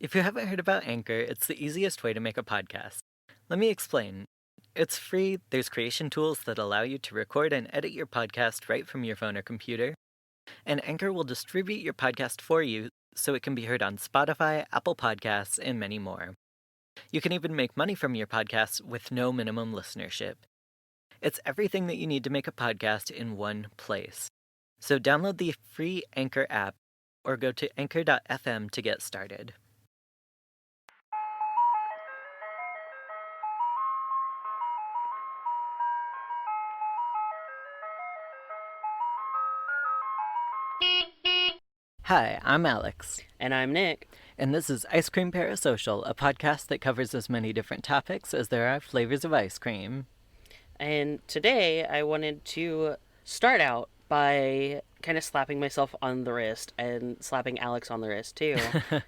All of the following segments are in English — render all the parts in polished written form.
If you haven't heard about Anchor, it's the easiest way to make a podcast. Let me explain. It's free, there's creation tools that allow you to record and edit your podcast right from your phone or computer, and Anchor will distribute your podcast for you so it can be heard on Spotify, Apple Podcasts, and many more. You can even make money from your podcast with no minimum listenership. It's everything that you need to make a podcast in one place. So download the free Anchor app or go to anchor.fm to get started. Hi, I'm Alex. And I'm Nick. And this is Ice Cream Parasocial, a podcast that covers as many different topics as there are flavors of ice cream. And today I wanted to start out by kind of slapping myself on the wrist and slapping Alex on the wrist too,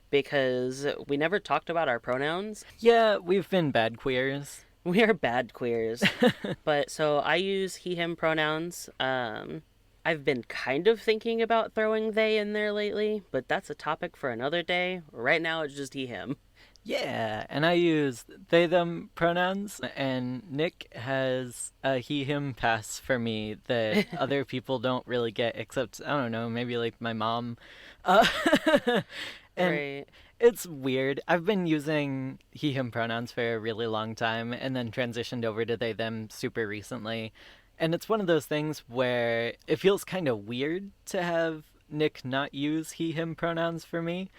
because we never talked about our pronouns. Yeah, we've been bad queers. We are bad queers. But so I use he, him pronouns. I've been kind of thinking about throwing they in there lately, but that's a topic for another day. Right now it's just he, him. Yeah, and I use they, them pronouns, and Nick has a he, him pass for me that other people don't really get, except, I don't know, maybe like my mom. And Right. it's weird. I've been using he, him pronouns for a really long time, and then transitioned over to they, them super recently. And it's one of those things where it feels kind of weird to have Nick not use he, him pronouns for me.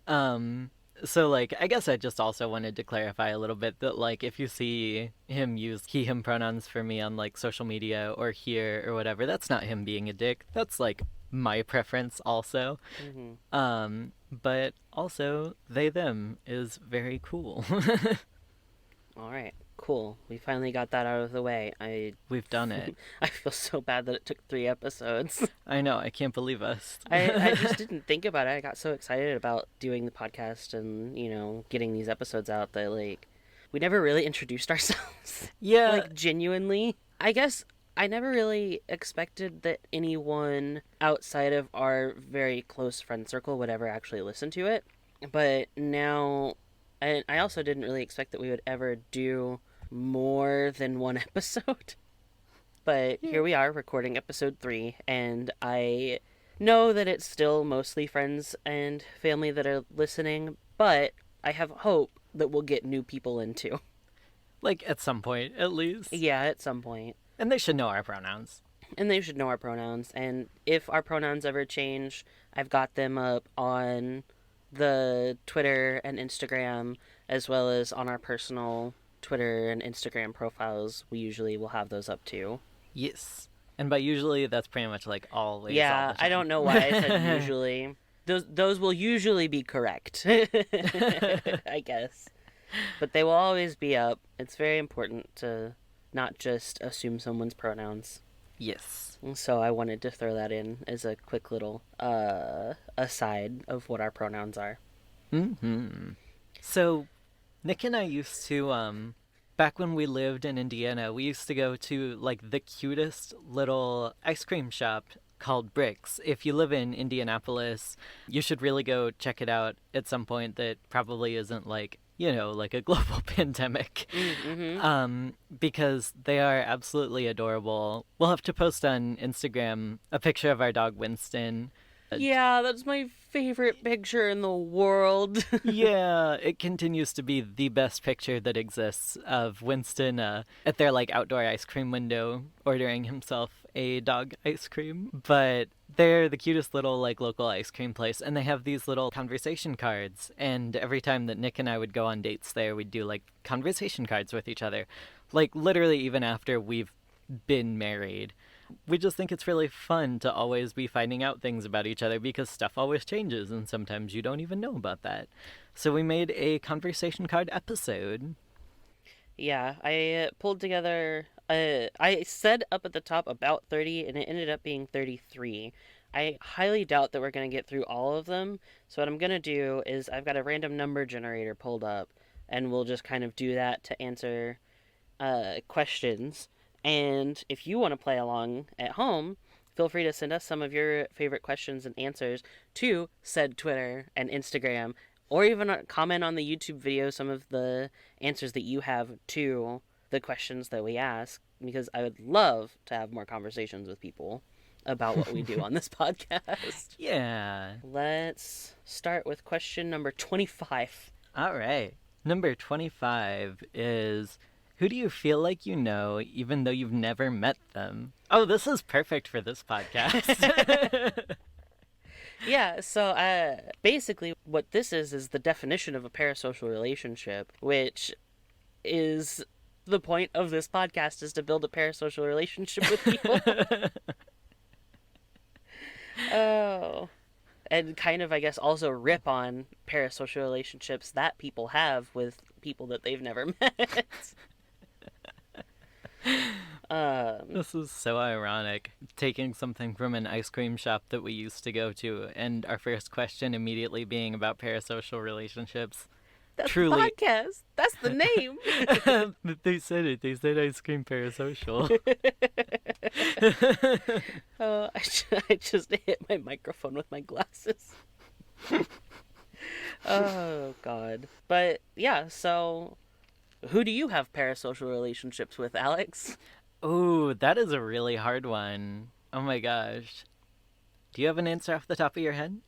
So, like, I guess I just also wanted to clarify a little bit that, like, if you see him use he, him pronouns for me on, like, social media or here or whatever, that's not him being a dick. That's, like, my preference also. Mm-hmm. But also, they, them is very cool. All right. Cool. We finally got that out of the way. We've done it. I feel so bad that it took 3 episodes. I know, I can't believe us. I just didn't think about it. I got so excited about doing the podcast and, getting these episodes out that, like, we never really introduced ourselves. Yeah. Like, genuinely. I guess I never really expected that anyone outside of our very close friend circle would ever actually listen to it. But now, and I also didn't really expect that we would ever do more than one episode. But here we are recording episode 3, and I know that it's still mostly friends and family that are listening, but I have hope that we'll get new people in too. Like, at some point, at least. Yeah, at some point. And they should know our pronouns. And they should know our pronouns, and if our pronouns ever change, I've got them up on the Twitter and Instagram, as well as on our personal Twitter and Instagram profiles. We usually will have those up too. Yes. And by usually, that's pretty much like always. Yeah, all the time. I don't know why I said usually. Those will usually be correct, I guess. But they will always be up. It's very important to not just assume someone's pronouns. Yes. So I wanted to throw that in as a quick little aside of what our pronouns are. Mm-hmm. So, Nick and I used to, back when we lived in Indiana, we used to go to, like, the cutest little ice cream shop called BRICS. If you live in Indianapolis, you should really go check it out at some point that probably isn't, like, like a global pandemic. Mm-hmm. Because they are absolutely adorable. We'll have to post on Instagram a picture of our dog Winston. Yeah, that's my favorite picture in the world. Yeah, it continues to be the best picture that exists of Winston at their, like, outdoor ice cream window ordering himself a dog ice cream. But they're the cutest little, like, local ice cream place, and they have these little conversation cards. And every time that Nick and I would go on dates there, we'd do, like, conversation cards with each other. Like, literally even after we've been married. We just think it's really fun to always be finding out things about each other because stuff always changes and sometimes you don't even know about that. So we made a conversation card episode. Yeah, I pulled together, I said up at the top about 30 and it ended up being 33. I highly doubt that we're going to get through all of them. So what I'm going to do is I've got a random number generator pulled up and we'll just kind of do that to answer questions. And if you want to play along at home, feel free to send us some of your favorite questions and answers to said Twitter and Instagram or even comment on the YouTube video some of the answers that you have to the questions that we ask, because I would love to have more conversations with people about what we do on this podcast. Yeah. Let's start with question number 25. All right. Number 25 is, who do you feel like you know even though you've never met them? Oh, this is perfect for this podcast. Yeah, so basically what this is the definition of a parasocial relationship, which is the point of this podcast, is to build a parasocial relationship with people. Oh. And kind of, I guess, also rip on parasocial relationships that people have with people that they've never met. This is so ironic. Taking something from an ice cream shop that we used to go to, and our first question immediately being about parasocial relationships. That's Truly. the podcast. That's the name. They said it. They said ice cream parasocial. Oh, I just hit my microphone with my glasses. Oh, God. But, yeah, so who do you have parasocial relationships with, Alex? Ooh, that is a really hard one. Oh my gosh. Do you have an answer off the top of your head?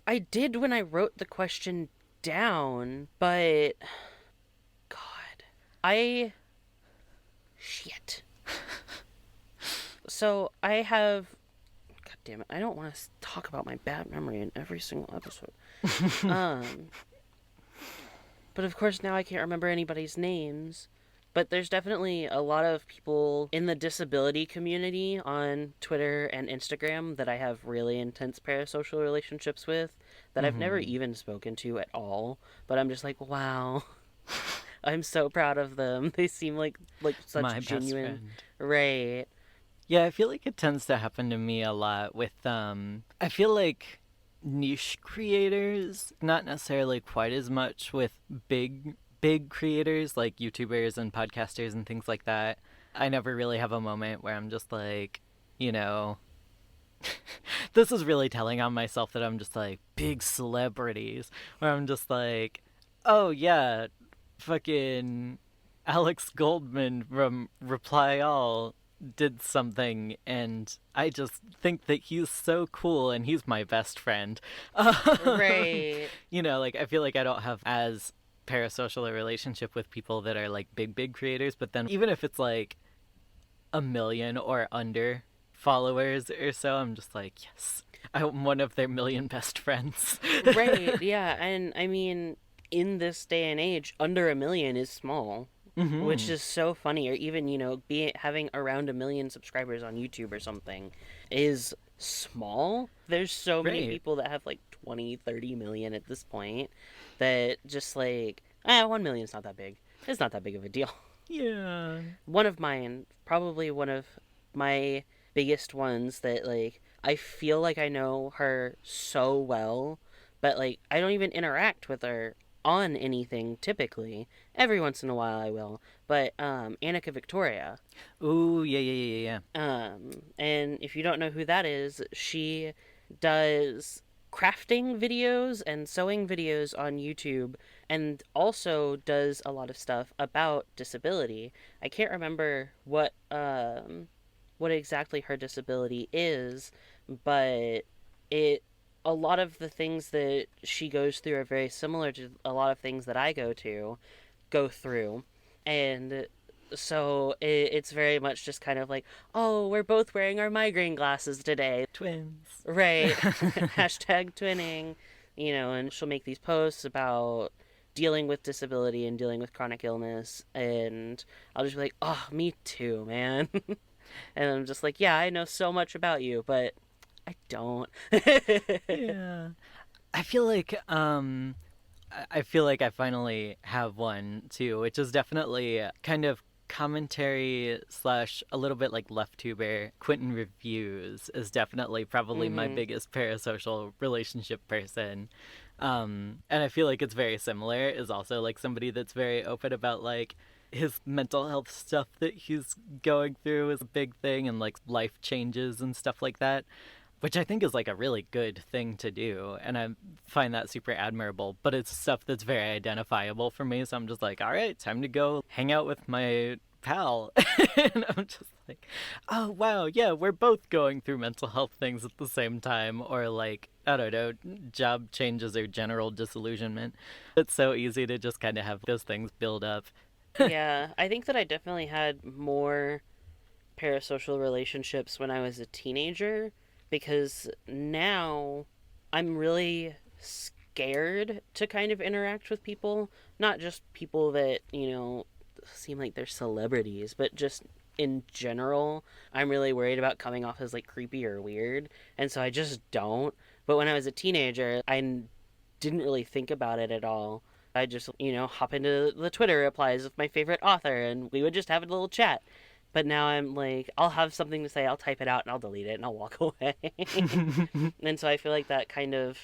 I did when I wrote the question down, but God, shit. So I have, God damn it, I don't want to talk about my bad memory in every single episode. But of course now I can't remember anybody's names. But there's definitely a lot of people in the disability community on Twitter and Instagram that I have really intense parasocial relationships with that I've never even spoken to at all. But I'm just like, wow, I'm so proud of them. They seem like such My genuine, best friend. right? Yeah, I feel like it tends to happen to me a lot with, I feel like niche creators, not necessarily quite as much with big creators like YouTubers and podcasters and things like that. I never really have a moment where I'm just like, you know, this is really telling on myself that I'm just like big celebrities, where I'm just like, oh yeah, fucking Alex Goldman from Reply All did something and I just think that he's so cool and he's my best friend. Right. You know, like I feel like I don't have as parasocial a relationship with people that are like big creators, but then even if it's like 1 million or under followers or so, I'm just like, yes, I'm one of their 1 million best friends. Right, yeah. And I mean, in this day and age, under 1 million is small. Which is so funny. Or even, you know, having around 1 million subscribers on YouTube or something is small. There's so many people that have like 20, 30 million at this point that just like, 1 million is not that big. It's not that big of a deal. Yeah. One of mine, probably one of my biggest ones that like, I feel like I know her so well, but like, I don't even interact with her on anything typically. Every once in a while I will. But Annika Victoria. Ooh, yeah. And if you don't know who that is, she does crafting videos and sewing videos on YouTube and also does a lot of stuff about disability. I can't remember what exactly her disability is, but a lot of the things that she goes through are very similar to a lot of things that I go through. And so it's very much just kind of like, oh, we're both wearing our migraine glasses today. Twins. Right. Hashtag twinning. You know, and she'll make these posts about dealing with disability and dealing with chronic illness. And I'll just be like, oh, me too, man. And I'm just like, yeah, I know so much about you, but I don't. Yeah. I feel like I finally have one too, which is definitely kind of commentary slash a little bit like LeftTuber. Quentin Reviews is definitely probably my biggest parasocial relationship person. And I feel like it's very similar. Is also like somebody that's very open about like his mental health stuff that he's going through is a big thing and like life changes and stuff like that. which I think is like a really good thing to do, and I find that super admirable. But it's stuff that's very identifiable for me, so I'm just like, all right, time to go hang out with my pal. And I'm just like, oh wow, yeah, we're both going through mental health things at the same time, or like, I don't know, job changes or general disillusionment. It's so easy to just kind of have those things build up. Yeah, I think that I definitely had more parasocial relationships when I was a teenager because now I'm really scared to kind of interact with people. Not just people that, seem like they're celebrities, but just in general. I'm really worried about coming off as like creepy or weird. And so I just don't. But when I was a teenager, didn't really think about it at all. I just, hop into the Twitter replies of my favorite author and we would just have a little chat. But now I'm like, I'll have something to say, I'll type it out and I'll delete it and I'll walk away. And so I feel like that kind of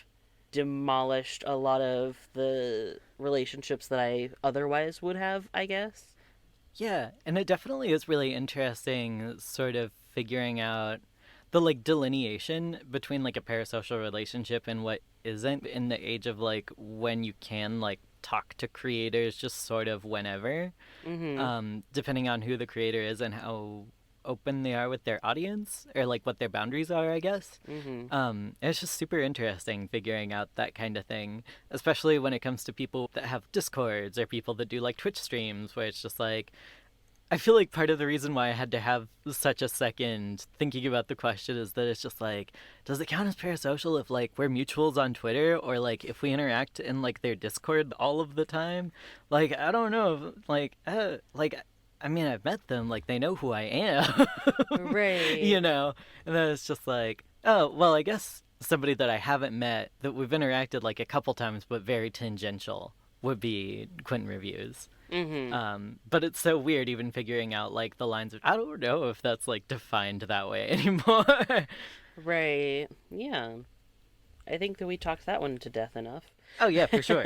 demolished a lot of the relationships that I otherwise would have, I guess. Yeah, and it definitely is really interesting sort of figuring out the like delineation between like a parasocial relationship and what isn't in the age of like when you can like talk to creators just sort of whenever, Mm-hmm. depending on who the creator is and how open they are with their audience or like what their boundaries are, I guess. Mm-hmm. It's just super interesting figuring out that kind of thing, especially when it comes to people that have discords or people that do like Twitch streams where it's just like, I feel like part of the reason why I had to have such a second thinking about the question is that it's just like, does it count as parasocial if like we're mutuals on Twitter or like if we interact in like their Discord all of the time? Like I don't know, like I mean I've met them, like they know who I am, Right. you know, and then it's just like, oh well, I guess somebody that I haven't met that we've interacted like a couple times but very tangential would be Quentin Reviews. Mm-hmm. But it's so weird even figuring out like the lines of I don't know if that's like defined that way anymore. Right. Yeah. I think that we talked that one to death enough. Oh yeah, for sure.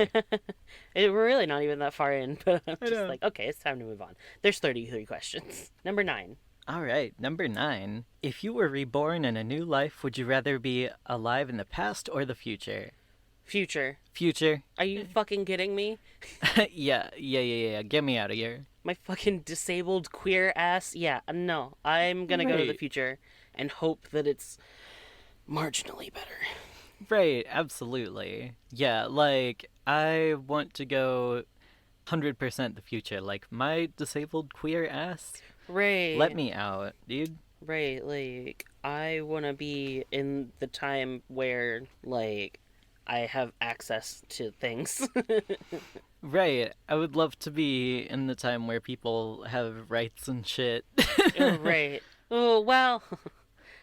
We're really not even that far in, but I'm I just know. like, okay, it's time to move on. There's 33 questions. Number 9. All right, number 9. If you were reborn in a new life, would you rather be alive in the past or the future? Future. Future. Are you fucking kidding me? Yeah. Get me out of here. My fucking disabled queer ass? Yeah, no. I'm gonna go to the Right. future and hope that it's marginally better. Right, absolutely. Yeah, like I want to go 100% the future. Like my disabled queer ass, let Right. me out, dude. Right, like, I wanna be in the time where, like, I have access to things. Right. I would love to be in the time where people have rights and shit. Right. Oh, well,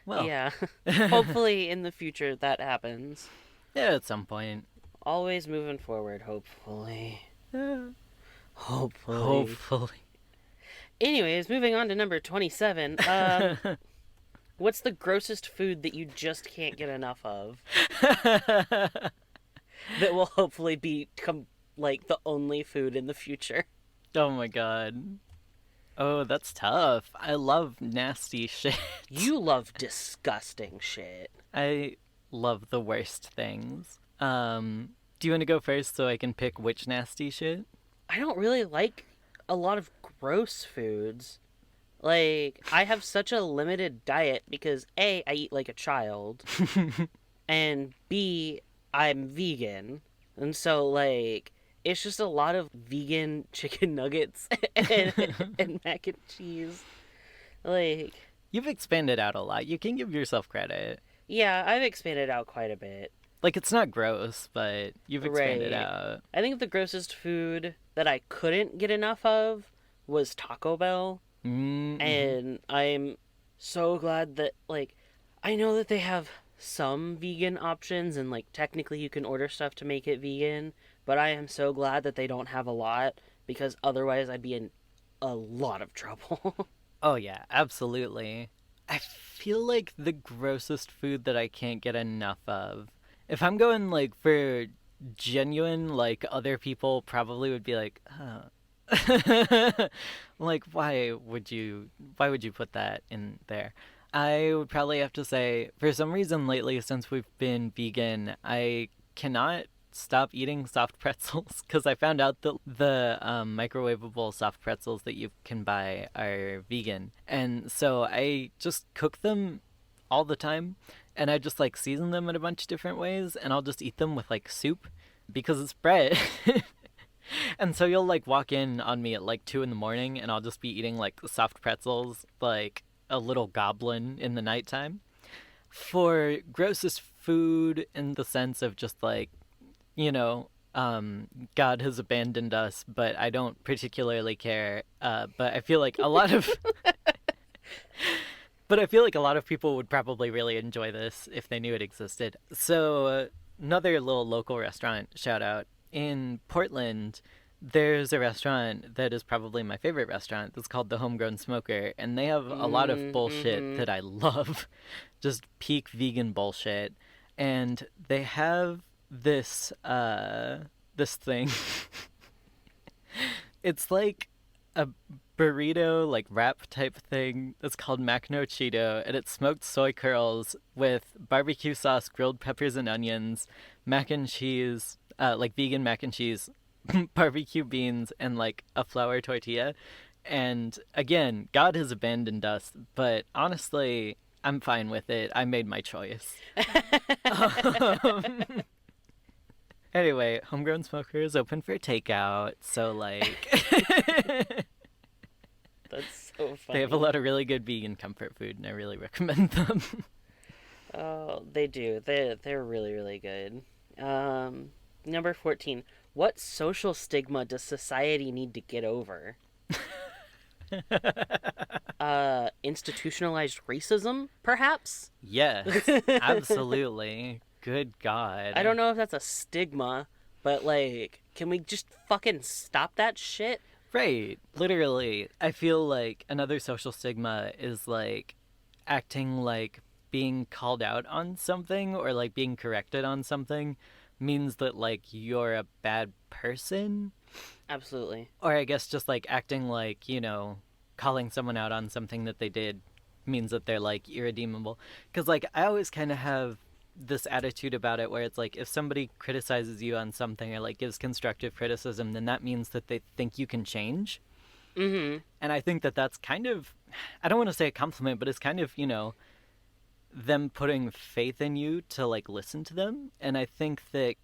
Well, yeah. yeah, Hopefully in the future that happens. at some point. Always moving forward, hopefully. Yeah. Hopefully. Hopefully. Anyways, moving on to number 27. What's the grossest food that you just can't get enough of that will hopefully become like the only food in the future? Oh my god. Oh, that's tough. I love nasty shit. You love disgusting shit. I love the worst things. Do you want to go first so I can pick which nasty shit? I don't really like a lot of gross foods. Like, I have such a limited diet because A, I eat like a child, and B, I'm vegan. And so, like, it's just a lot of vegan chicken nuggets and mac and cheese. Like, You've expanded out a lot. You can give yourself credit. yeah, I've expanded out quite a bit. Like, it's not gross, but you've expanded Right. out. I think the grossest food that I couldn't get enough of was Taco Bell. Mm-hmm. And I'm so glad that, like, I know that they have some vegan options and, like, technically you can order stuff to make it vegan, but I am so glad that they don't have a lot because otherwise I'd be in a lot of trouble. Oh, yeah, absolutely. I feel like the grossest food that I can't get enough of. If I'm going, like, for genuine, like, other people probably would be like, like, why would you put that in there? I would probably have to say, for some reason lately, since we've been vegan, I cannot stop eating soft pretzels because I found out that the microwavable soft pretzels that you can buy are vegan. And so I just cook them all the time and I just like season them in a bunch of different ways and I'll just eat them with like soup because it's bread. And so you'll like walk in on me at like 2 in the morning and I'll just be eating like soft pretzels like a little goblin in the nighttime. For grossest food in the sense of just like, you know, God has abandoned us, but I don't particularly care. But I feel like a lot of but I feel like a lot of people would probably really enjoy this if they knew it existed. So, another little local restaurant shout out in Portland. There's a restaurant that is probably my favorite restaurant that's called the Homegrown Smoker, and they have a lot of bullshit Mm-hmm. that I love. Just peak vegan bullshit. And they have this thing. It's like a burrito like wrap type thing that's called mac no cheeto, and it's smoked soy curls with barbecue sauce, grilled peppers and onions, mac and cheese, like vegan mac and cheese, barbecue beans, and like a flour tortilla. And again, God has abandoned us, but honestly, I'm fine with it. I made my choice. um, anyway, Homegrown Smoker is open for takeout, so like That's so they have a funny. lot of really good vegan comfort food, and I really recommend them. Oh, they do. They're really really good. Number 14. What social stigma does society need to get over? Institutionalized racism, perhaps? Yes, absolutely. Good I God. don't know if that's a stigma, but like, can we just fucking stop that shit? Right. Literally, I feel like another social stigma is like acting like being called out on something or like being corrected on something means that like you're a bad person. Absolutely. Or I guess just like acting like, calling someone out on something that they did means that they're like irredeemable. Because like I always kind of have this attitude about it where it's like if somebody criticizes you on something or like gives constructive criticism, then that means that they think you can change. Mm-hmm. And I think that that's kind of, I don't want to say a compliment, but it's kind of, them putting faith in you to like listen to them. And I think that,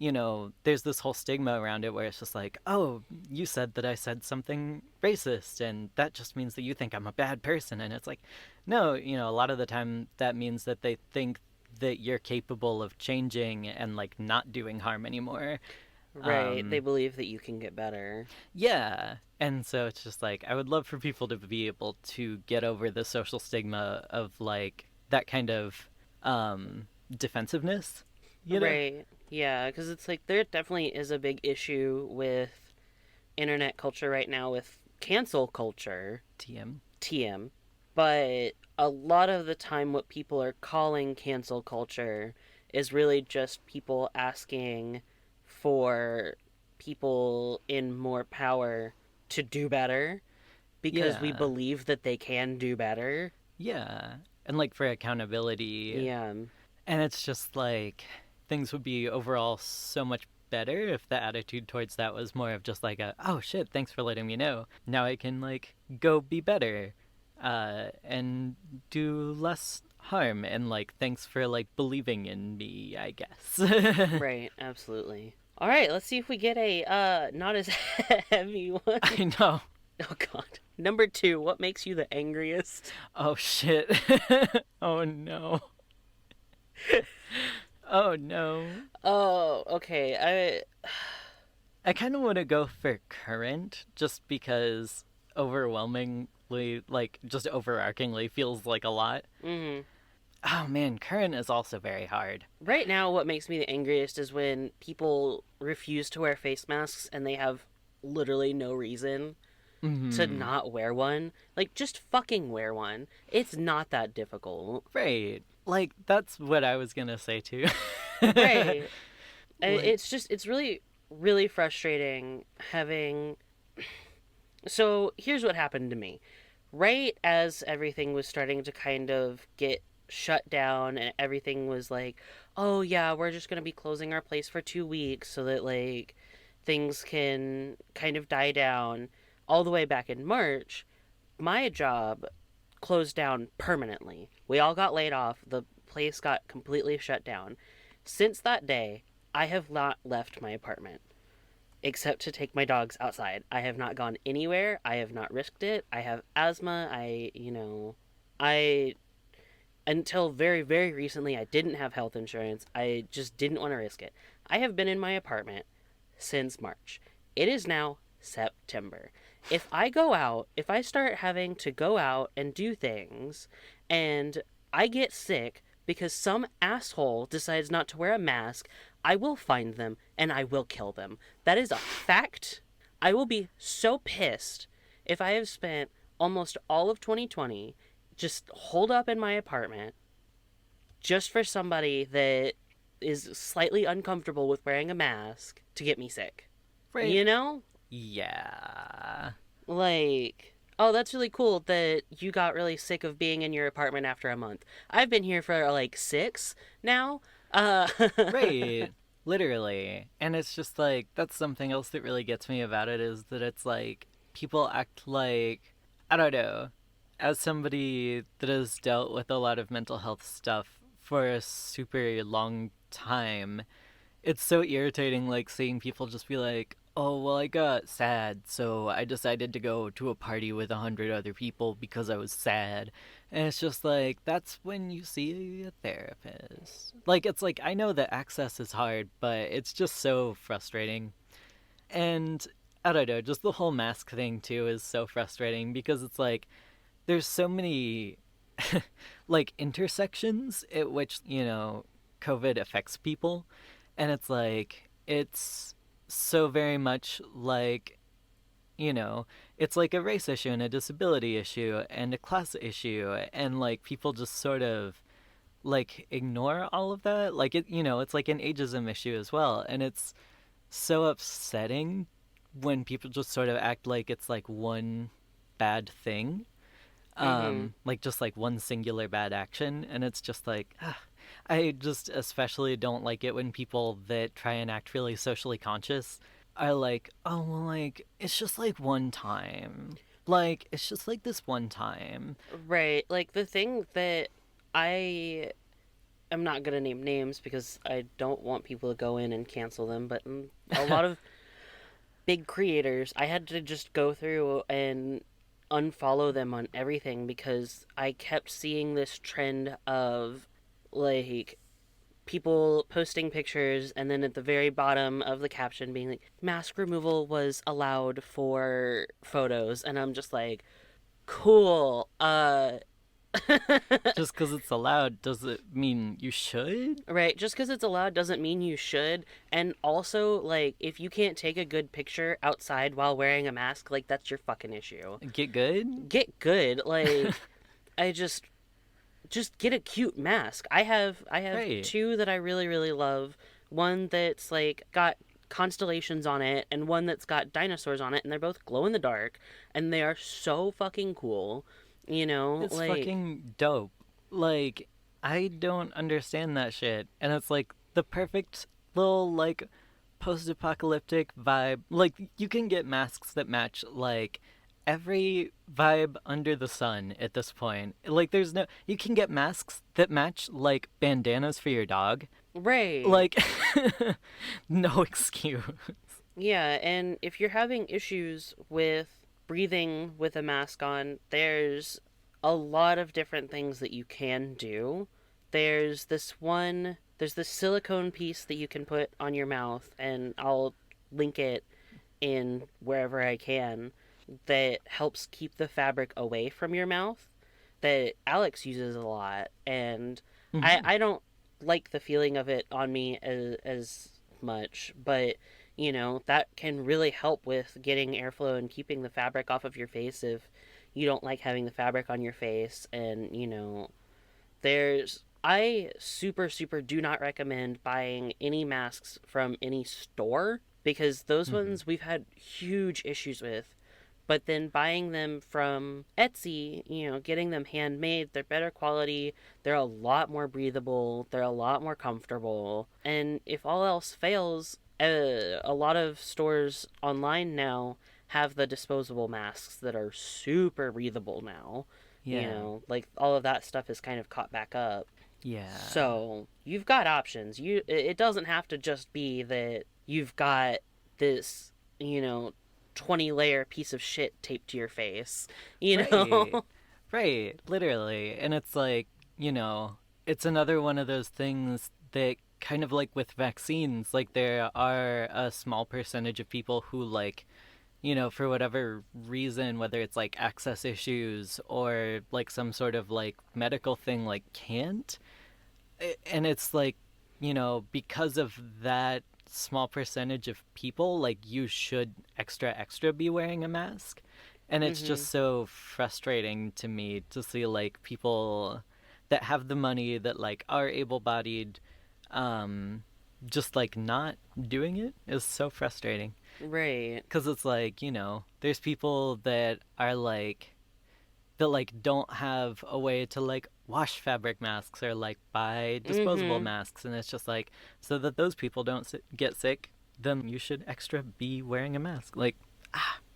there's this whole stigma around it where it's just like, oh, you said that I said something racist and that just means that you think I'm a bad person. And it's like, no, a lot of the time that means that they think that you're capable of changing and like not doing harm anymore. Right. They um believe that you can get better. yeah, and so it's just like I would love for people to be able to get over the social stigma of like that kind of defensiveness, you know. Right. Yeah, because it's like there definitely is a big issue with internet culture right now with cancel culture, TM. TM. But a lot of the time, what people are calling cancel culture is really just people asking for people in more power to do better because we Yeah, believe that they can do better. yeah, and like for accountability. Yeah. And it's just like things would be overall so much better if the attitude towards that was more of just like a, oh shit, thanks for letting me know, now I can like go be better, and do less harm, and like thanks for like believing in me, I guess. Right, absolutely. All right, let's see if we get a not as heavy one. I know. Oh god. Number 2, what makes you the angriest? Oh shit. Oh no. Oh no. Oh, okay. I kind of want to go for current just because overwhelmingly, like, just overarchingly feels like a lot. Mm, Oh man, current is also very hard. right now what makes me the angriest is when people refuse to wear face masks and they have literally no reason to Hmm. not wear one. Like just fucking wear one. It's not that difficult. Right. Like, that's what I was gonna say too. Right. Like, It's really really frustrating having. So here's what happened to me. right as everything was starting to kind of get shut down and everything was like, oh yeah, we're just going to be closing our place for 2 weeks so that like things can kind of die down, all the way back in March, my job closed down permanently. We all got laid off. The place got completely shut down. Since that day, I have not left my apartment except to take my dogs outside. I have not gone anywhere. I have not risked it. I have asthma. I until very, very recently, I didn't have health insurance. I just didn't want to risk it. I have been in my apartment since March. It is now September. If I go out, if I start having to go out and do things, and I get sick because some asshole decides not to wear a mask, I will find them and I will kill them. That is a fact. I will be so pissed if I have spent almost all of 2020 just holed up in my apartment just for somebody that is slightly uncomfortable with wearing a mask to get me sick. Right. You know? Yeah. Like, oh, that's really cool that you got really sick of being in your apartment after a month. I've been here for like 6 now. Uh, Right. Literally. And it's just like, that's something else that really gets me about it is that it's like, people act like, I don't know, as somebody that has dealt with a lot of mental health stuff for a super long time, it's so irritating, like, seeing people just be like, oh, well, I got sad, so I decided to go to a party with 100 other people because I was sad. And it's just like, that's when you see a therapist. Like, it's like, I know that access is hard, but it's just so frustrating. And I don't know, just the whole mask thing, too, is so frustrating because it's like, there's so many, like, intersections at which, COVID affects people, and it's like it's so very much like, it's like a race issue and a disability issue and a class issue, and like people just sort of like ignore all of that, like it's like an ageism issue as well, and it's so upsetting when people just sort of act like it's like one bad thing, mm-hmm. like just like one singular bad action, and it's just like I just especially don't like it when people that try and act really socially conscious are like, oh well, like it's just like one time, like it's just like this one time. Right. Like, the thing that I am not going to name names because I don't want people to go in and cancel them, but a lot of big creators, I had to just go through and unfollow them on everything because I kept seeing this trend of like people posting pictures and then at the very bottom of the caption being like mask removal was allowed for photos, and I'm just like, cool. Just because it's allowed does it mean you should? Right, just because it's allowed doesn't mean you should. And also, like, if you can't take a good picture outside while wearing a mask, like, that's your fucking issue. Get good. Get good. Like, I just get a cute mask. I have Right. two that I really really love. One that's like got constellations on it and one that's got dinosaurs on it, and they're both glow in the dark and they are so fucking cool. It's Like, fucking dope. Like, I don't understand that shit. And it's like the perfect little, like, post apocalyptic vibe. Like, you can get masks that match, like, every vibe under the sun at this point. Like, there's no. You can get masks that match, like, bandanas for your dog. right. Like, no excuse. Yeah, and if you're having issues with breathing with a mask on, there's a lot of different things that you can do. There's this silicone piece that you can put on your mouth, and I'll link it in wherever I can, that helps keep the fabric away from your mouth, that Alex uses a lot, and Mm-hmm. I don't like the feeling of it on me as much, but that can really help with getting airflow and keeping the fabric off of your face if you don't like having the fabric on your face. And I super super do not recommend buying any masks from any store because those Mm-hmm. ones we've had huge issues with. But then buying them from Etsy, getting them handmade, they're better quality, they're a lot more breathable, they're a lot more comfortable. And if all else fails, a lot of stores online now have the disposable masks that are super breathable now. Yeah. Like all of that stuff is kind of caught back up. Yeah. So you've got options. It doesn't have to just be that you've got this, 20-layer piece of shit taped to your face. You Right. know? Right. Literally. And it's like, it's another one of those things that kind of like with vaccines, like there are a small percentage of people who like, for whatever reason, whether it's like access issues or like some sort of like medical thing, like can't. And it's like, because of that small percentage of people, like you should extra be wearing a mask. And it's Mm-hmm. just so frustrating to me to see like people that have the money that like are able-bodied um just like not doing it is so frustrating Right. because it's like, there's people that are like that like don't have a way to like wash fabric masks or like buy disposable Mm-hmm. masks, and it's just like, so that those people don't get sick, then you should extra be wearing a mask, like,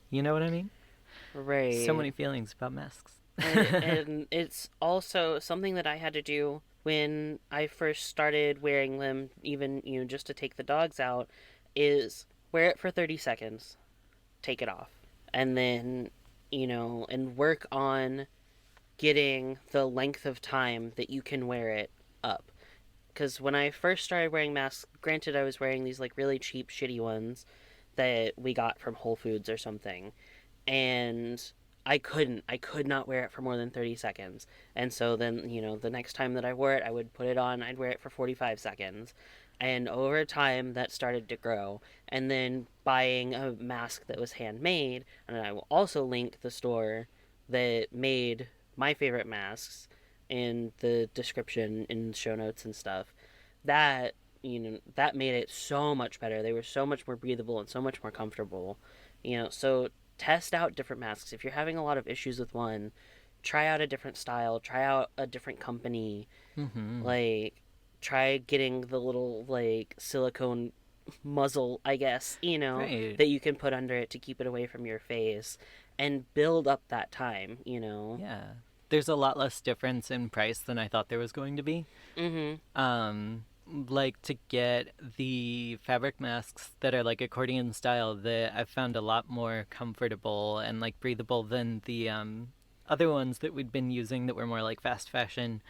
you know what I mean? So Right. many feelings about masks. And it's also something that I had to do when I first started wearing them, even, just to take the dogs out, is wear it for 30 seconds, take it off, and then, and work on getting the length of time that you can wear it up. Because when I first started wearing masks, granted, I was wearing these like really cheap, shitty ones that we got from Whole Foods or something, and I could not wear it for more than 30 seconds. And so then, the next time that I wore it, I would put it on, I'd wear it for 45 seconds. And over time, that started to grow. And then buying a mask that was handmade, and I will also link the store that made my favorite masks in the description, in show notes and stuff. That, that made it so much better. They were so much more breathable and so much more comfortable. So test out different masks. If you're having a lot of issues with one, try out a different style, try out a different company. Mm-hmm. Like, try getting the little, like, silicone muzzle, I guess, Right. that you can put under it to keep it away from your face and build up that time. Yeah, there's a lot less difference in price than I thought there was going to be. Mm Like to get the fabric masks that are like accordion style, that I've found a lot more comfortable and like breathable than the other ones that we'd been using that were more like fast fashion.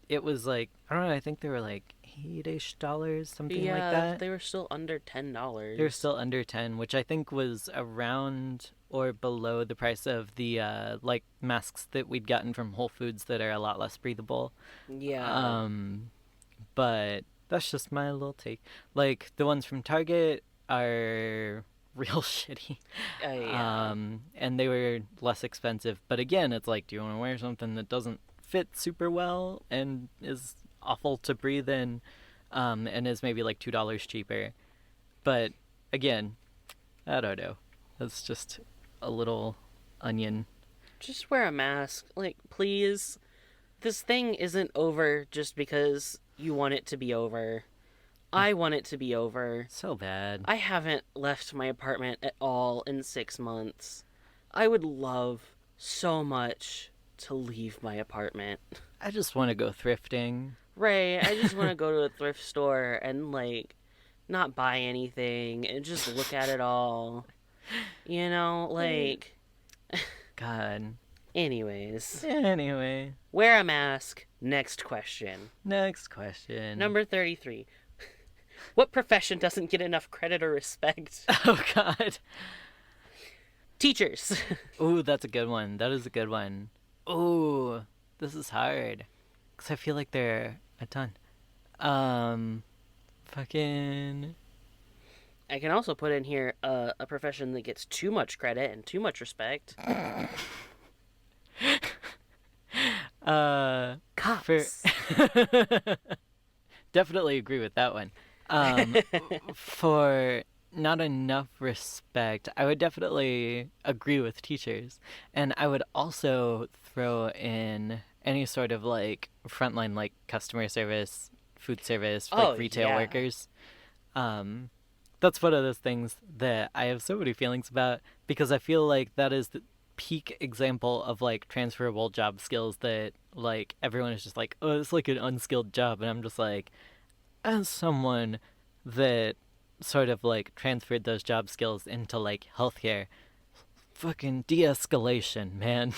It was like, I don't know, I think they were like $8-ish, hmm. something like Yeah, that. they were still under They were $10. still under 10, which I think was around or below the price of the like masks that we'd gotten from Whole Foods that are a lot less breathable. Yeah. Um, but that's just my little take. Like the ones from Target are real shitty. Yeah. And they were less expensive. But again, it's like, do you want to wear something that doesn't fit super well and is awful to breathe in, and is maybe like $2 cheaper? But again, I don't know. That's just a little onion. Just wear a mask. Like, please. This thing isn't over just because you want it to be over. I want it to be over. So bad. I haven't left my apartment at all in 6 months. I would love so much to leave my apartment. I just want to go thrifting. Right, I just want to go to a thrift store and, like, not buy anything and just look at it all. Like. God. Anyways. Anyway, Wear a mask. Next question. next question. Number 33. What profession doesn't get enough credit or respect? Oh God. Teachers. Ooh, that's a good one. That is a good one. Ooh, this is hard. Because I feel like there are a ton. Um, fucking. I can also put in here a profession that gets too much credit and too much respect. For. Cops. Definitely agree with that one. For not enough respect. I would definitely agree with teachers. And I would also throw in any sort of like frontline, like customer service, food service, Oh, like retail yeah. workers. Um, that's one of those things that I have so many feelings about because I feel like that is the peak example of like transferable job skills that like everyone is just like, oh, it's like an unskilled job. And I'm just like, as someone that sort of like transferred those job skills into like healthcare, fucking de-escalation, man.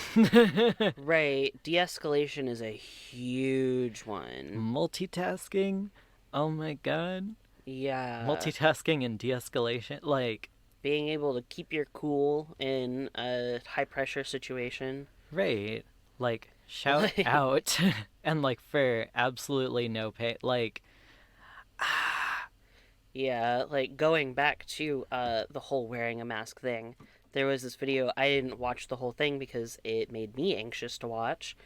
Right. De-escalation is a huge one. Multitasking, oh my god. Yeah. Multitasking and de-escalation, like, Being able to keep your cool in a high pressure situation. right, like shout Like, out and like for absolutely no pay, like, yeah, like going back to the whole wearing a mask thing. There was this video, I didn't watch the whole thing because it made me anxious to watch,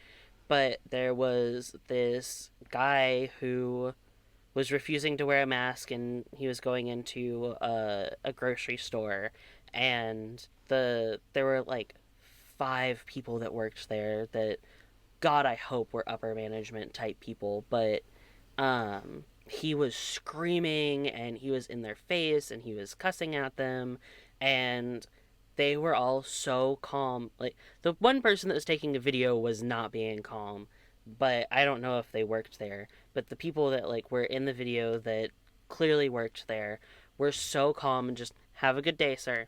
but there was this guy who was refusing to wear a mask, and he was going into a grocery store, and there were like 5 people that worked there that, God, I hope were upper management type people, but he was screaming and he was in their face and he was cussing at them, and they were all so calm. Like, the one person that was taking a video was not being calm, but I don't know if they worked there. But the people that like were in the video that clearly worked there were so calm and just, have a good day, sir.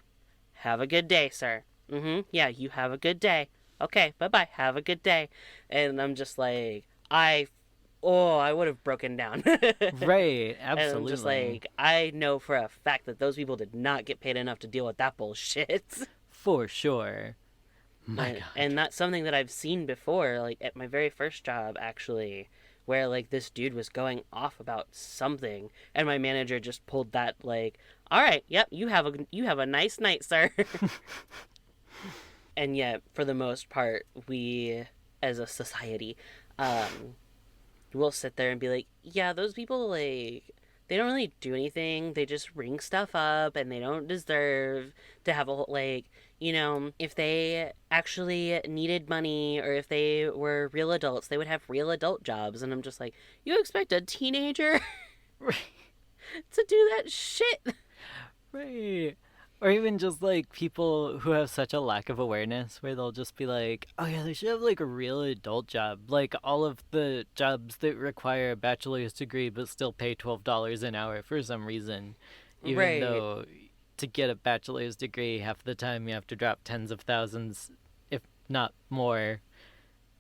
Have a good day, sir. Yeah, you have a good day. Okay, bye-bye. Have a good day. And I'm just like, I would have broken down. right, And I'm just absolutely, like, I know for a fact that those people did not get paid enough to deal with that bullshit. for sure. My god. And that's something that I've seen before, like at my very first job, actually, where like this dude was going off about something, and my manager just pulled that like, all right, yep, you have a nice night, sir. And yet, for the most part, we as a society, um, we'll sit there and be like, yeah, those people, like, they don't really do anything. They just ring stuff up and they don't deserve to have a, like, if they actually needed money or if they were real adults, they would have real adult jobs. And I'm just like, you expect a teenager to do that shit? Right. Or even just like people who have such a lack of awareness where they'll just be like, oh yeah, they should have like a real adult job. Like all of the jobs that require a bachelor's degree but still pay $12 an hour for some reason. Even Right. though to get a bachelor's degree, half the time you have to drop tens of thousands, if not more,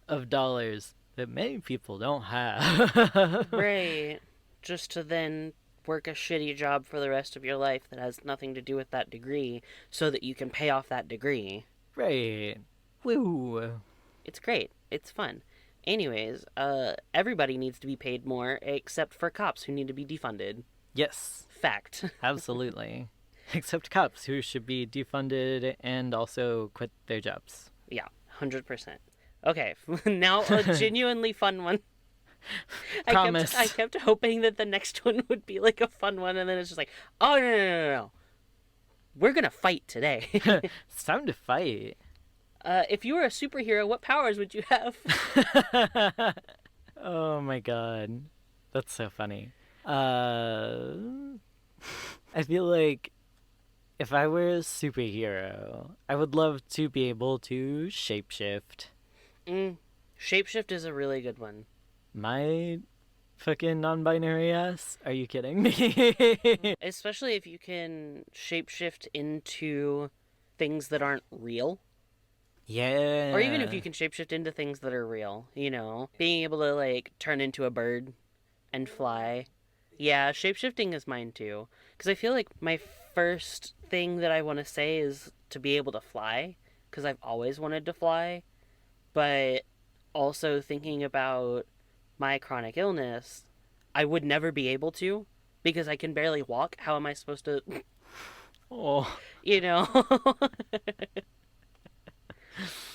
of dollars that many people don't have. Right. Just to then work a shitty job for the rest of your life that has nothing to do with that degree so that you can pay off that degree. right. Woo. It's great. It's fun. Anyways, everybody needs to be paid more except for cops who need to be defunded. Yes. Fact. Absolutely. Except cops who should be defunded and also quit their jobs. Yeah, 100%. Okay, now a genuinely fun one. Promise. I kept hoping that the next one would be like a fun one, and then it's just like, oh no no no no, no. We're gonna fight today. It's time to fight. If you were a superhero, what powers would you have? Oh my god. That's so funny. Uh, I feel like if I were a superhero, I would love to be able to shapeshift. Shapeshift is a really good one. My fucking non binary ass? Are you kidding me? Especially if you can shapeshift into things that aren't real. Or even if yeah. you can shapeshift into things that are real, being able to like turn into a bird and fly. Yeah, shapeshifting is mine too. Because I feel like my first thing that I want to say is to be able to fly, because I've always wanted to fly. But also thinking about my chronic illness, I would never be able to because I can barely walk. How am I supposed to, Oh. you know?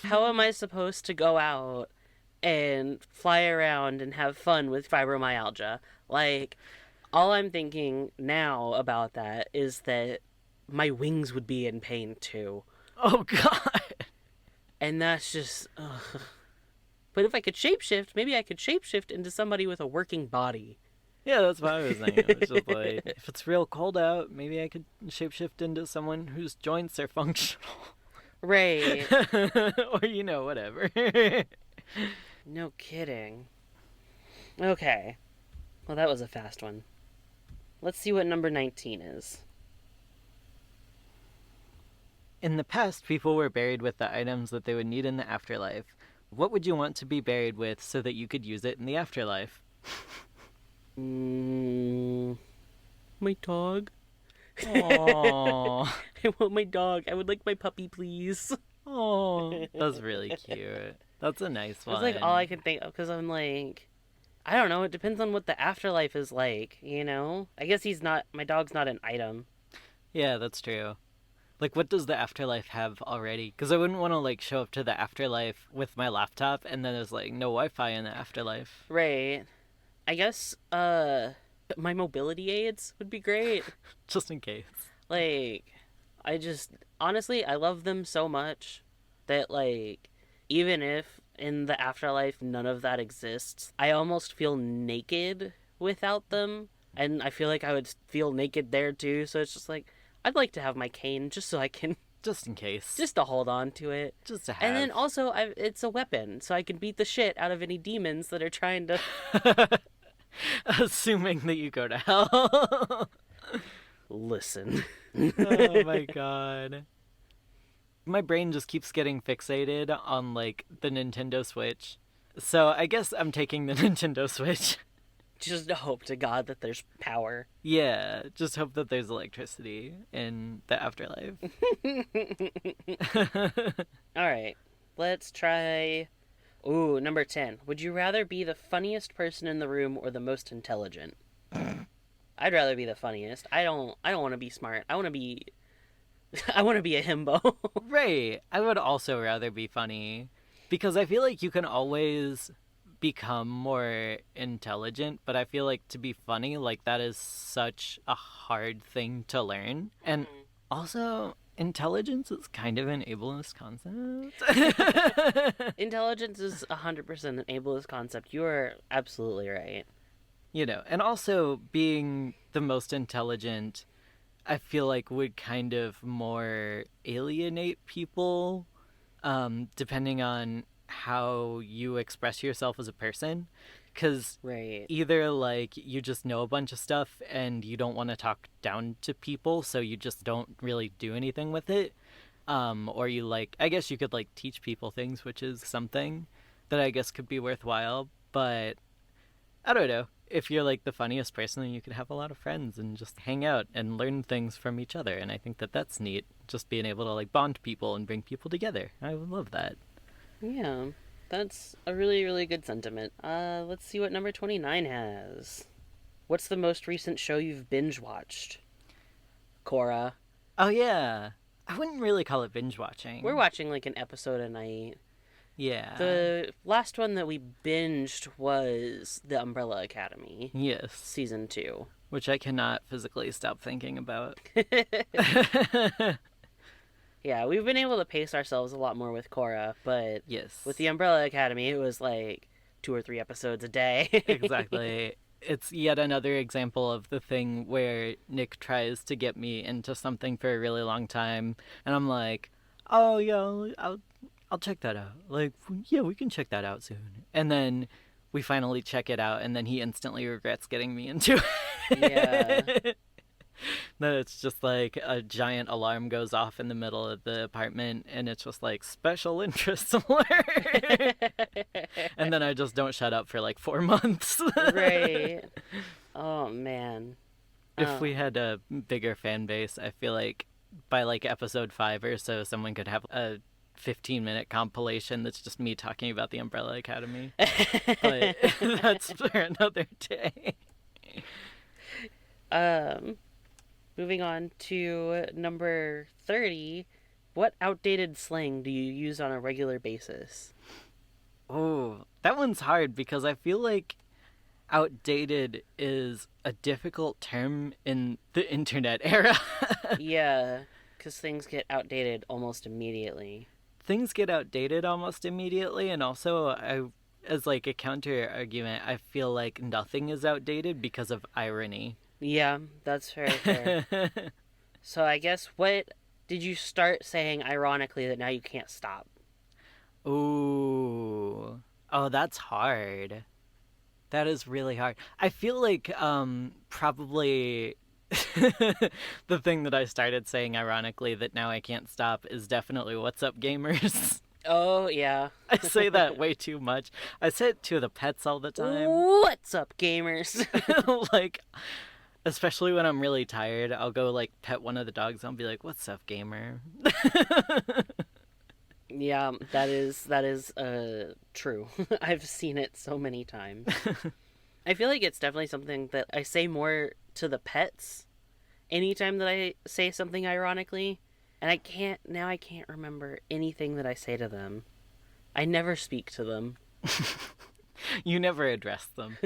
How am I supposed to go out and fly around and have fun with fibromyalgia? Like, all I'm thinking now about that is that my wings would be in pain too. Oh god. And that's just. Ugh. But if I could shapeshift, maybe I could shapeshift into somebody with a working body. Yeah, that's what I was thinking. It was just like, if it's real cold out, maybe I could shapeshift into someone whose joints are functional. Right. Or, whatever. No kidding. Okay. Well, that was a fast one. Let's see what number 19 is. In the past, people were buried with the items that they would need in the afterlife. What would you want to be buried with so that you could use it in the afterlife? My dog. Aww. I want my dog. I would like my puppy, please. Oh, that's really cute. That's a nice one. That's like all I can think of because I'm like, I don't know. It depends on what the afterlife is like, I guess my dog's not an item. Yeah, that's true. Like, what does the afterlife have already? Because I wouldn't want to, like, show up to the afterlife with my laptop and then there's, like, no Wi-Fi in the afterlife. Right. I guess, my mobility aids would be great. Just in case. Like, honestly, I love them so much that, like, even if in the afterlife none of that exists, I almost feel naked without them. And I feel like I would feel naked there too. So it's just like, I'd like to have my cane just so I can. Just in case. Just to hold on to it. Just to have. And then also, it's a weapon, so I can beat the shit out of any demons that are trying to. Assuming that you go to hell. Listen. Oh my god. My brain just keeps getting fixated on, like, the Nintendo Switch. So I guess I'm taking the Nintendo Switch. Just hope to God that there's power. Yeah, just hope that there's electricity in the afterlife. Alright, let's try. Ooh, number 10. Would you rather be the funniest person in the room or the most intelligent? I'd rather be the funniest. I don't want to be smart. I want to be a himbo. Right. I would also rather be funny because I feel like you can always become more intelligent, but I feel like to be funny, like, that is such a hard thing to learn. And also, intelligence is kind of an ableist concept. Intelligence is 100% an ableist concept. You are absolutely right. And also being the most intelligent, I feel like would kind of more alienate people, depending on how you express yourself as a person. Because Right. either, like, you just know a bunch of stuff and you don't want to talk down to people, so you just don't really do anything with it. Or you, like, I guess you could, like, teach people things, which is something that I guess could be worthwhile. But I don't know. If you're, like, the funniest person, then you could have a lot of friends and just hang out and learn things from each other. And I think that that's neat. Just being able to, like, bond people and bring people together. I would love that. Yeah, that's a really, really good sentiment. Let's see what number 29 has. What's the most recent show you've binge watched? Cora. Oh, yeah. I wouldn't really call it binge watching. We're watching like an episode a night. Yeah. The last one that we binged was The Umbrella Academy. Yes. Season 2. Which I cannot physically stop thinking about. Yeah, we've been able to pace ourselves a lot more with Cora, but Yes. with The Umbrella Academy, it was like 2 or 3 episodes a day. Exactly. It's yet another example of the thing where Nick tries to get me into something for a really long time, and I'm like, oh, yeah, I'll check that out. Like, yeah, we can check that out soon. And then we finally check it out, and then he instantly regrets getting me into it. Yeah. Then it's just like a giant alarm goes off in the middle of the apartment, and it's just like, special interest alert. And then I just don't shut up for like 4 months. Right. Oh, man. If we had a bigger fan base, I feel like by like episode 5 or so, someone could have a 15-minute compilation that's just me talking about the Umbrella Academy. But that's for another day. Moving on to number 30. What outdated slang do you use on a regular basis? Oh, that one's hard because I feel like Outdated is a difficult term in the internet era. Yeah, because things get outdated almost immediately. Things get outdated almost immediately, and also as like a counter argument, I feel like nothing is outdated because of irony. Yeah, that's very fair. So I guess what did you start saying ironically that now you can't stop? Ooh. Oh, that's hard. That is really hard. I feel like probably the thing that I started saying ironically that now I can't stop is definitely "What's up, gamers?" Oh, yeah. I say that way too much. I say it to the pets all the time. What's up, gamers? Like, especially when I'm really tired, I'll go like pet one of the dogs and I'll be like, "What's up, gamer?" Yeah, that is true. I've seen it so many times. I feel like it's definitely something that I say more to the pets anytime that I say something ironically, and I can't remember anything that I say to them. I never speak to them. You never address them.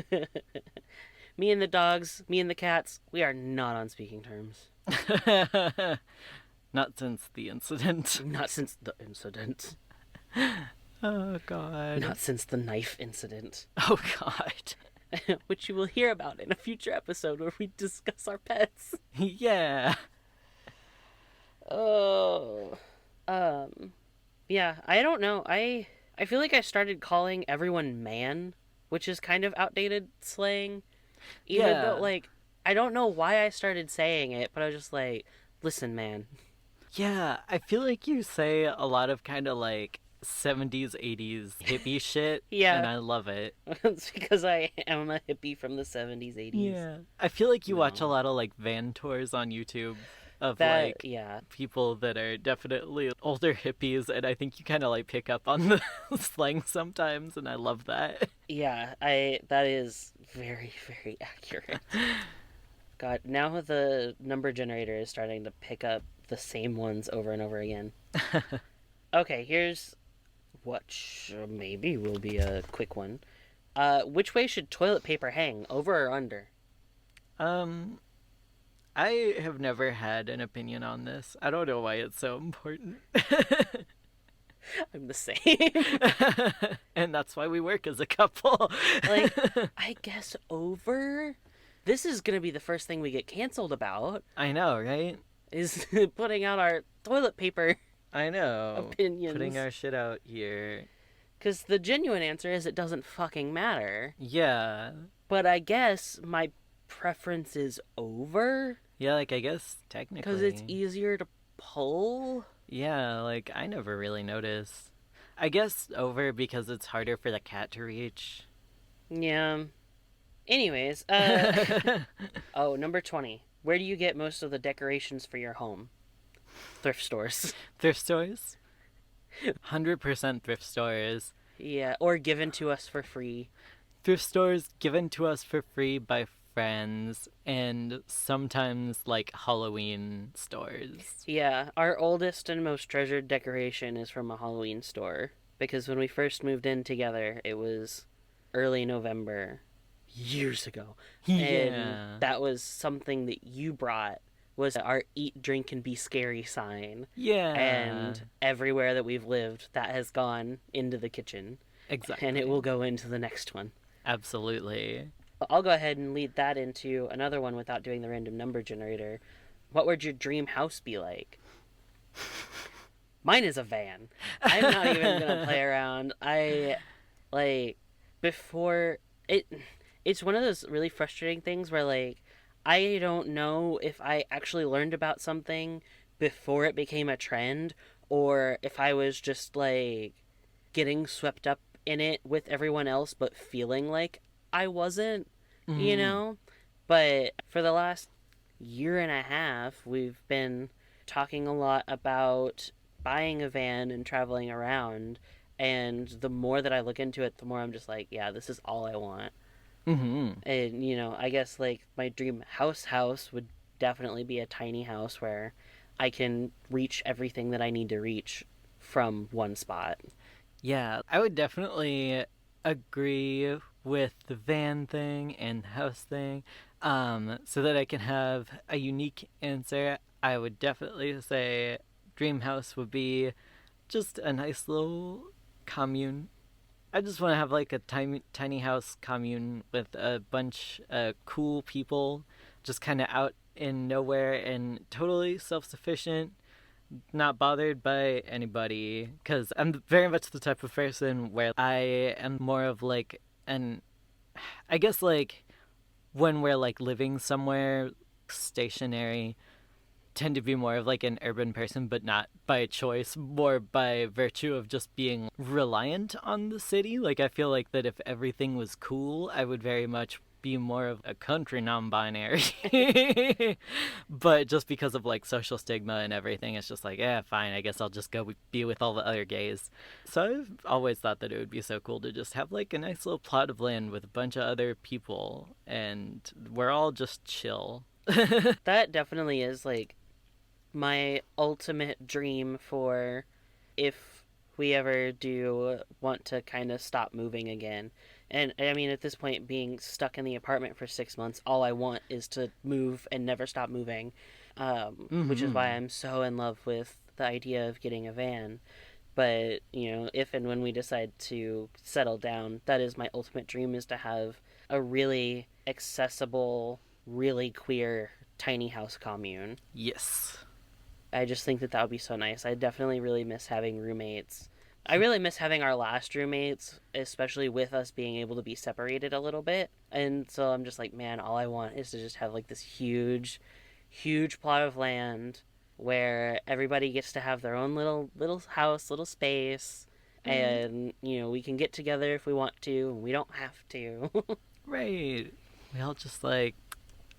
Me and the dogs, me and the cats, we are not on speaking terms. Not since the incident. Not since the incident. Oh, God. Not since the knife incident. Oh, God. Which you will hear about in a future episode where we discuss our pets. Yeah. Oh. Yeah, I don't know. I feel like I started calling everyone man, which is kind of outdated slang. Even Yeah. though, like, I don't know why I started saying it, but I was just like, listen, man. Yeah, I feel like you say a lot of kind of like 70s, 80s hippie shit. Yeah. And I love it. It's because I am a hippie from the 70s, 80s. Yeah. I feel like you watch a No. lot of like van tours on YouTube of That, like yeah. people that are definitely older hippies, and I think you kind of like pick up on the slang sometimes, and I love that. Yeah, that is very, very accurate. God, now the number generator is starting to pick up the same ones over and over again. Okay, here's what maybe will be a quick one. Which way should toilet paper hang, over or under? Um, I have never had an opinion on this. I don't know why it's so important. I'm the same. And that's why we work as a couple. Like, I guess over. This is gonna be the first thing we get canceled about. I know, right? Is putting out our toilet paper I know. opinions. Putting our shit out here. Because the genuine answer is it doesn't fucking matter. Yeah. But I guess my preference is over. Yeah, like I guess technically. Because it's easier to pull. Yeah, like I never really noticed. I guess over because it's harder for the cat to reach. Yeah. Anyways, oh, number 20. Where do you get most of the decorations for your home? Thrift stores. Thrift stores? 100% thrift stores. Yeah, or given to us for free. Thrift stores given to us for free by friends, and sometimes like Halloween stores. Yeah, our oldest and most treasured decoration is from a Halloween store. Because when we first moved in together, it was early November, years ago. Yeah. And that was something that you brought, was our eat, drink, and be scary sign. Yeah. And everywhere that we've lived, that has gone into the kitchen. Exactly. And it will go into the next one. Absolutely. I'll go ahead and lead that into another one without doing the random number generator. What would your dream house be like? Mine is a van. I'm not even going to play around. Before it's one of those really frustrating things where, like, I don't know if I actually learned about something before it became a trend, or if I was just, like, getting swept up in it with everyone else, but feeling like I wasn't, you know? But for the last year and a half, we've been talking a lot about buying a van and traveling around. And the more that I look into it, the more I'm just like, yeah, this is all I want. Mm-hmm. And, you know, I guess, like, my dream house would definitely be a tiny house where I can reach everything that I need to reach from one spot. Yeah, I would definitely agree with the van thing and house thing. So that I can have a unique answer, I would definitely say dream house would be just a nice little commune. I just want to have like a tiny house commune with a bunch of cool people, just kind of out in nowhere and totally self sufficient, not bothered by anybody. Because I'm very much the type of person where I am more of like an, I guess like when we're like living somewhere stationary, tend to be more of like an urban person, but not by choice, more by virtue of just being reliant on the city. Like, I feel like that if everything was cool, I would very much be more of a country non-binary. But just because of like social stigma and everything, it's just like, yeah, fine, I guess I'll just go be with all the other gays. So I've always thought that it would be so cool to just have like a nice little plot of land with a bunch of other people, and we're all just chill. That definitely is like my ultimate dream for if we ever do want to kind of stop moving again. And I mean, at this point, being stuck in the apartment for 6 months, all I want is to move and never stop moving, which is why Mm-hmm. I'm so in love with the idea of getting a van. But, if and when we decide to settle down, that is my ultimate dream, is to have a really accessible, really queer tiny house commune. Yes. I just think that that would be so nice. I definitely really miss having roommates. I really miss having our last roommates, especially with us being able to be separated a little bit. And so I'm just like, man, all I want is to just have like this huge, huge plot of land where everybody gets to have their own little house, little space, Right. and we can get together if we want to, and we don't have to. Right. We all just like,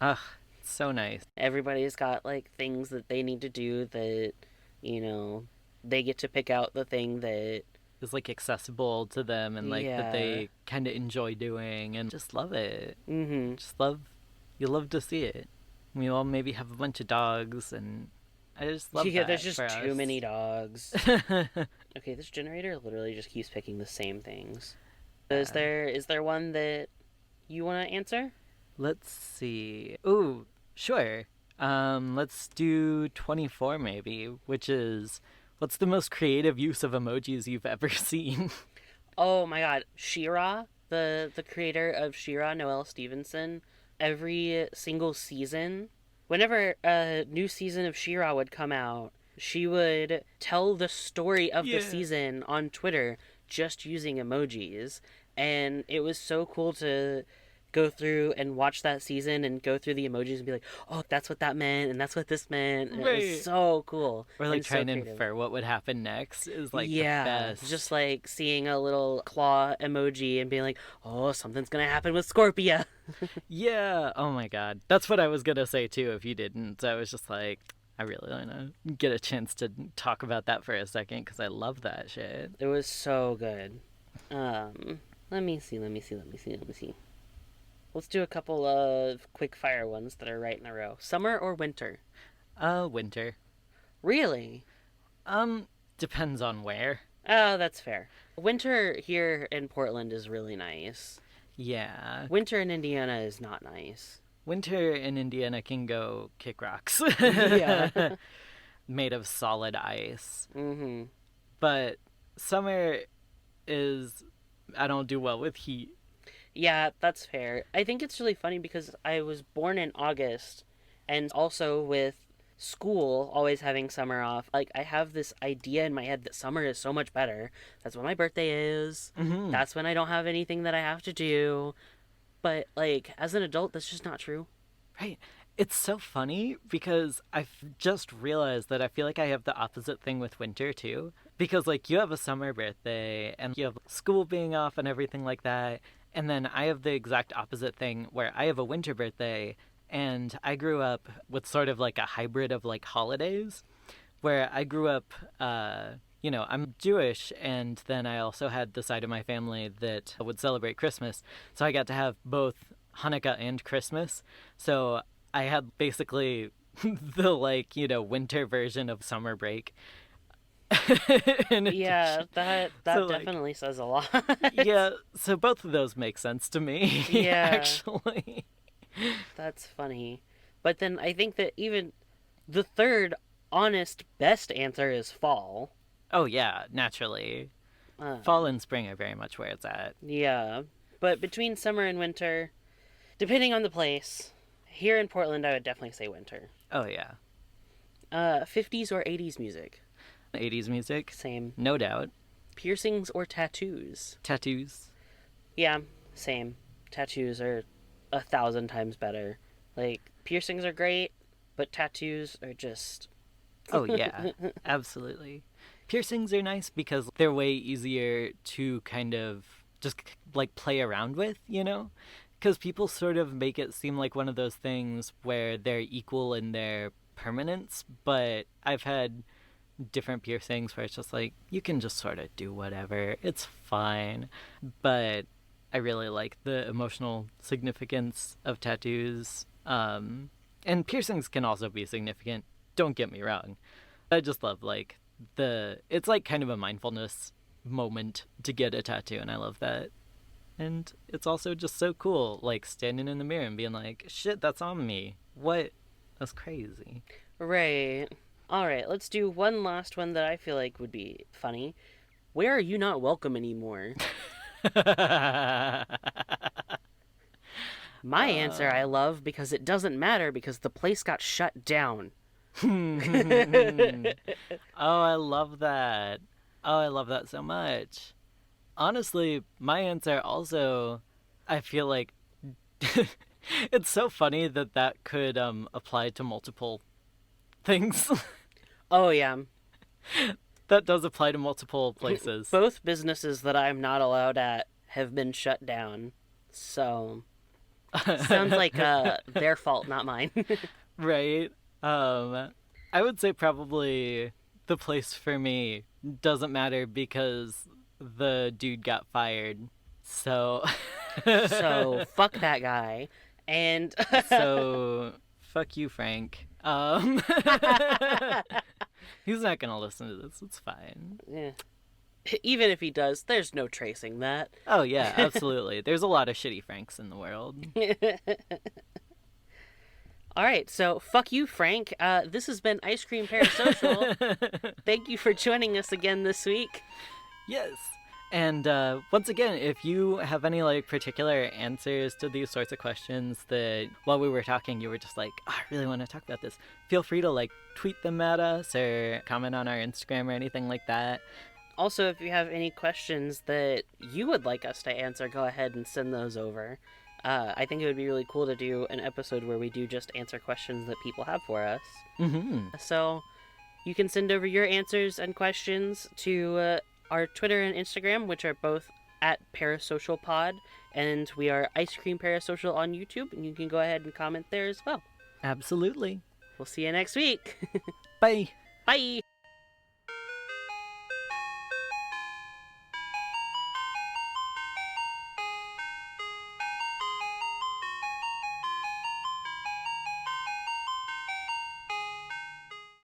ugh, it's so nice. Everybody's got like things that they need to do that, you know, they get to pick out the thing that, It's like accessible to them and like that yeah. they kind of enjoy doing and just love it. Mm-hmm. Just love, you love to see it. We all maybe have a bunch of dogs, and I just love Yeah, there's that for just too us. many dogs. Okay, this generator literally just keeps picking the same things. Is there one that you want to answer? Let's see. Ooh, sure. Let's do 24 maybe, which is what's the most creative use of emojis you've ever seen? Oh my God, She-Ra, the creator of She-Ra, Noelle Stevenson. Every single season, whenever a new season of She-Ra would come out, she would tell the story of the Yeah. season on Twitter just using emojis, and it was so cool to go through and watch that season and go through the emojis and be like, oh, that's what that meant, and that's what this meant, and it was Right. so cool Or like and so trying to creative. infer what would happen next is like the Yeah, just best. like seeing a little claw emoji and being like, oh, something's gonna happen with Scorpia. Yeah. Oh my god. That's what I was gonna say too if you didn't. I was just like, I really want to get a chance to talk about that for a second because I love that shit. It was so good. Let me see, let me see, let me see, let me see. Let's do a couple of quick fire ones that are right in a row. Summer or winter? Winter. Really? Um, Depends on where. Oh, that's fair. Winter here in Portland is really nice. Yeah. Winter in Indiana is not nice. Winter in Indiana can go kick rocks. Yeah. Made of solid ice. Mm-hmm. But summer is, I don't do well with heat. Yeah, that's fair. I think it's really funny because I was born in August, and also with school always having summer off, like I have this idea in my head that summer is so much better. That's when my birthday is. Mm-hmm. That's when I don't have anything that I have to do. But like as an adult, that's just not true. Right. It's so funny because I've just realized that I feel like I have the opposite thing with winter too. Because, like, you have a summer birthday and you have school being off and everything like that. And then I have the exact opposite thing where I have a winter birthday and I grew up with sort of like a hybrid of like holidays where I grew up, I'm Jewish, and then I also had the side of my family that would celebrate Christmas. So I got to have both Hanukkah and Christmas. So I had basically the, like, winter version of summer break. In Yeah, addition. that So, like, definitely says a lot. yeah, so both of those make sense to me, Yeah, actually. that's funny. But then I think that even the third honest best answer is fall. Oh, yeah, naturally. Fall Um, and spring are very much where it's at. yeah. But between summer and winter, depending on the place, here in Portland, I would definitely say winter. Oh, yeah. 50s or 80s music? 80s music, Same. no doubt. Piercings or tattoos? Tattoos. Yeah, same. Tattoos are 1,000 times better. Like, piercings are great, but tattoos are just. Oh, yeah, absolutely. Piercings are nice because they're way easier to kind of just like play around with, you know? Because people sort of make it seem like one of those things where they're equal in their permanence, but I've had different piercings where it's just like you can just sort of do whatever. It's fine. But I really like the emotional significance of tattoos. And piercings can also be significant. Don't get me wrong. I just love like the it's like kind of a mindfulness moment to get a tattoo and I love that. And it's also just so cool like standing in the mirror and being like, "Shit, that's on me." What? That's crazy. Right. Alright, let's do one last one that I feel like would be funny. Where are you not welcome anymore? My answer I love because it doesn't matter because the place got shut down. Oh, I love that. Oh, I love that so much. Honestly, my answer also, I feel like it's so funny that that could apply to multiple things. Oh, yeah. That does apply to multiple places. Both businesses that I'm not allowed at have been shut down. So, sounds like their fault, not mine. Right? I would say probably the place for me doesn't matter because the dude got fired. So So, fuck that guy. And so fuck you, Frank. He's not gonna listen to this. It's fine. yeah. Even if he does, there's no tracing that. Oh yeah, absolutely. There's a lot of shitty Franks in the world. All right, so fuck you, Frank. This has been Ice Cream Parasocial. Thank you for joining us again this week. Yes. And once again, if you have any like particular answers to these sorts of questions that while we were talking you were just like, oh, I really want to talk about this, feel free to like tweet them at us or comment on our Instagram or anything like that. Also, if you have any questions that you would like us to answer, go ahead and send those over. I think it would be really cool to do an episode where we do just answer questions that people have for us. Mm-hmm. So you can send over your answers and questions to our Twitter and Instagram, which are both at Parasocial Pod, and we are Ice Cream Parasocial on YouTube, and you can go ahead and comment there as well. Absolutely. We'll see you next week. Bye. Bye.